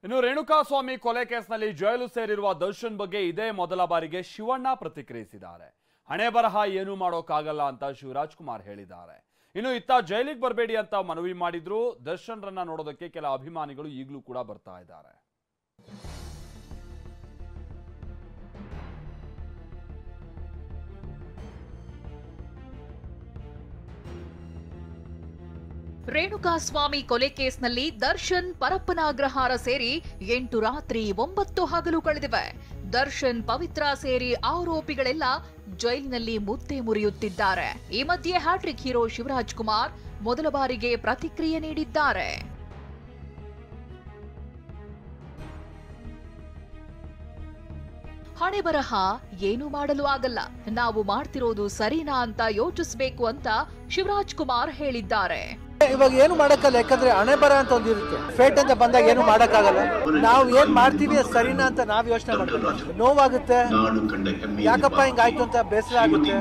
ಇನ್ನು ರೇಣುಕಾಸ್ವಾಮಿ ಕೊಲೆ ಕೇಸ್ನಲ್ಲಿ ಜೈಲು ಸೇರಿರುವ ದರ್ಶನ್ ಬಗ್ಗೆ ಇದೇ ಮೊದಲ ಬಾರಿಗೆ ಶಿವಣ್ಣ ಪ್ರತಿಕ್ರಿಯಿಸಿದ್ದಾರೆ. ಹಣೆ ಬರಹ ಏನು ಮಾಡೋಕ್ಕಾಗಲ್ಲ ಅಂತ ಶಿವರಾಜ್ ಕುಮಾರ್ ಹೇಳಿದ್ದಾರೆ. ಇನ್ನು ಇತ್ತ ಜೈಲಿಗೆ ಬರಬೇಡಿ ಅಂತ ಮನವಿ ಮಾಡಿದ್ರು. ದರ್ಶನ್ ರನ್ನ ನೋಡೋದಕ್ಕೆ ಕೆಲ ಅಭಿಮಾನಿಗಳು ಈಗಲೂ ಕೂಡ ಬರ್ತಾ ಇದ್ದಾರೆ. ರೇಣುಕಾಸ್ವಾಮಿ ಕೊಲೆ ಕೇಸ್ನಲ್ಲಿ ದರ್ಶನ್ ಪರಪ್ಪನ ಅಗ್ರಹಾರ ಸೇರಿ 8 ರಾತ್ರಿ 9 ಹಗಲು ಕಳೆದಿವೆ. ದರ್ಶನ್ ಪವಿತ್ರ ಸೇರಿ ಆರೋಪಿಗಳೆಲ್ಲ ಜೈಲಿನಲ್ಲಿ ಮುದ್ದೆ ಮುರಿಯುತ್ತಿದ್ದಾರೆ. ಈ ಮಧ್ಯೆ ಹ್ಯಾಟ್ರಿಕ್ ಹೀರೋ ಶಿವರಾಜ್ ಕುಮಾರ್ ಮೊದಲ ಬಾರಿಗೆ ಪ್ರತಿಕ್ರಿಯೆ ನೀಡಿದ್ದಾರೆ. ಹಣೆ ಬರಹ ಏನು ಮಾಡಲು ಆಗಲ್ಲ, ನಾವು ಮಾಡ್ತಿರೋದು ಸರಿನಾ ಅಂತ ಯೋಚಿಸಬೇಕು ಅಂತ ಶಿವರಾಜ್ ಕುಮಾರ್ ಹೇಳಿದ್ದಾರೆ. ಇವಾಗ ಏನು ಮಾಡಕ್ಕಲ್ಲ, ಯಾಕಂದ್ರೆ ಹಣೆ ಬರ ಅಂತ ಒಂದಿರುತ್ತೆ. ಫೇಟ್ ಅಂತ ಬಂದಾಗ ಏನು ಮಾಡಕ್ಕಾಗಲ್ಲ. ನಾವು ಏನ್ ಮಾಡ್ತೀವಿ ಸರಿನಾ ಅಂತ ನಾವ್ ಯೋಚನೆ ಮಾಡ್ತೀವಿ. ನೋವಾಗುತ್ತೆ, ಯಾಕಪ್ಪ ಹಿಂಗಾಯ್ತು ಅಂತ ಬೇಸರ ಆಗುತ್ತೆ.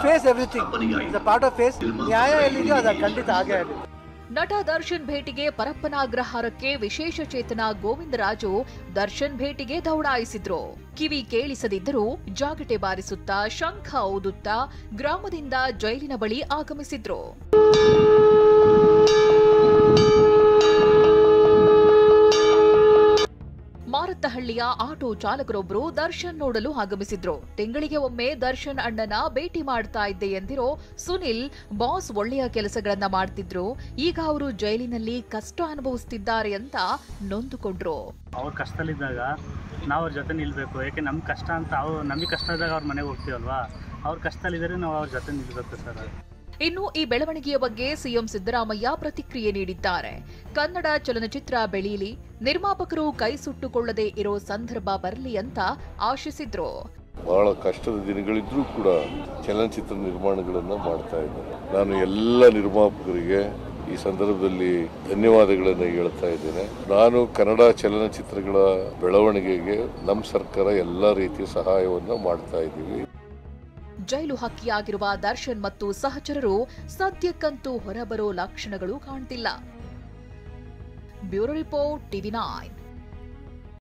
Face everything, part of face. ನ್ಯಾಯ ಎಲ್ಲಿದೆಯೋ ಅದು ಖಂಡಿತ ಹಾಗೆ ಆಗುತ್ತೆ. ನಟ ದರ್ಶನ್ ಭೇಟಿಗೆ ಪರಪ್ಪನ ಅಗ್ರಹಾರಕ್ಕೆ ವಿಶೇಷ ಚೇತನ ಗೋವಿಂದರಾಜು ದರ್ಶನ್ ಭೇಟಿಗೆ ದೌಡಾಯಿಸಿದ್ರು. ಕಿವಿ ಕೇಳಿಸದಿದ್ದರೂ ಜಾಗಟೆ ಬಾರಿಸುತ್ತಾ ಶಂಖ ಊದುತ್ತಾ ಗ್ರಾಮದಿಂದ ಜೈಲಿನ ಬಳಿ ಆಗಮಿಸಿದ್ರು. ಮಾರತ್ತಹಳ್ಳಿಯ ಆಟೋ ಚಾಲಕರೊಬ್ಬರು ದರ್ಶನ್ ನೋಡಲು ಆಗಮಿಸಿದ್ರು. ತಿಂಗಳಿಗೆ ಒಮ್ಮೆ ದರ್ಶನ್ ಅಣ್ಣನ ಭೇಟಿ ಮಾಡ್ತಾ ಇದ್ದೆ ಎಂದಿರೋ ಸುನಿಲ್ ಬಾಸ್ ಒಳ್ಳೆಯ ಕೆಲಸಗಳನ್ನ ಮಾಡ್ತಿದ್ರು, ಈಗ ಅವರು ಜೈಲಿನಲ್ಲಿ ಕಷ್ಟ ಅನುಭವಿಸುತ್ತಿದ್ದಾರೆ ಅಂತ ನೊಂದುಕೊಂಡ್ರು. ಅವ್ರ ಕಷ್ಟದಲ್ಲಿದ್ದಾಗ ನಾವು ಅವ್ರ ಜೊತೆ ನಿಲ್ಬೇಕು. ಯಾಕೆ ನಮ್ ಕಷ್ಟ ಅಂತ ನಮಗೆ ಕಷ್ಟ ಇದ್ದಾಗ ಅವ್ರ ಮನೆಗೆ ಹೋಗ್ತೀವಲ್ವಾ, ಅವ್ರ ಕಷ್ಟದಲ್ಲಿದ್ದಾರೆ, ನಾವು ಅವ್ರ ಜೊತೆ ನಿಲ್ಬೇಕು ಸರ್. ಇನ್ನು ಈ ಬೆಳವಣಿಗೆಯ ಬಗ್ಗೆ ಸಿಎಂ ಸಿದ್ದರಾಮಯ್ಯ ಪ್ರತಿಕ್ರಿಯೆ ನೀಡಿದ್ದಾರೆ. ಕನ್ನಡ ಚಲನಚಿತ್ರ ಬೆಳೀಲಿ, ನಿರ್ಮಾಪಕರು ಕೈ ಸುಟ್ಟುಕೊಳ್ಳದೆ ಇರೋ ಸಂದರ್ಭ ಬರಲಿ ಅಂತ ಆಶಿಸಿದ್ರು. ಬಹಳ ಕಷ್ಟದ ದಿನಗಳಿದ್ರೂ ಕೂಡ ಚಲನಚಿತ್ರ ನಿರ್ಮಾಣಗಳನ್ನ ಮಾಡ್ತಾ ಇದ್ದಾರೆ. ನಾನು ಎಲ್ಲ ನಿರ್ಮಾಪಕರಿಗೆ ಈ ಸಂದರ್ಭದಲ್ಲಿ ಧನ್ಯವಾದಗಳನ್ನು ಹೇಳ್ತಾ ಇದ್ದೇನೆ. ನಾನು ಕನ್ನಡ ಚಲನಚಿತ್ರಗಳ ಬೆಳವಣಿಗೆಗೆ ನಮ್ಮ ಸರ್ಕಾರ ಎಲ್ಲ ರೀತಿಯ ಸಹಾಯವನ್ನು ಮಾಡ್ತಾ ಇದ್ದೀವಿ. ಜೈಲು ಹಕ್ಕಿಯಾಗಿರುವ ದರ್ಶನ್ ಮತ್ತು ಸಹಚರರು ಸದ್ಯಕ್ಕಂತೂ ಹೊರಬರೋ ಲಕ್ಷಣಗಳು ಕಾಣ್ತಿಲ್ಲ. Bureau report, TV9.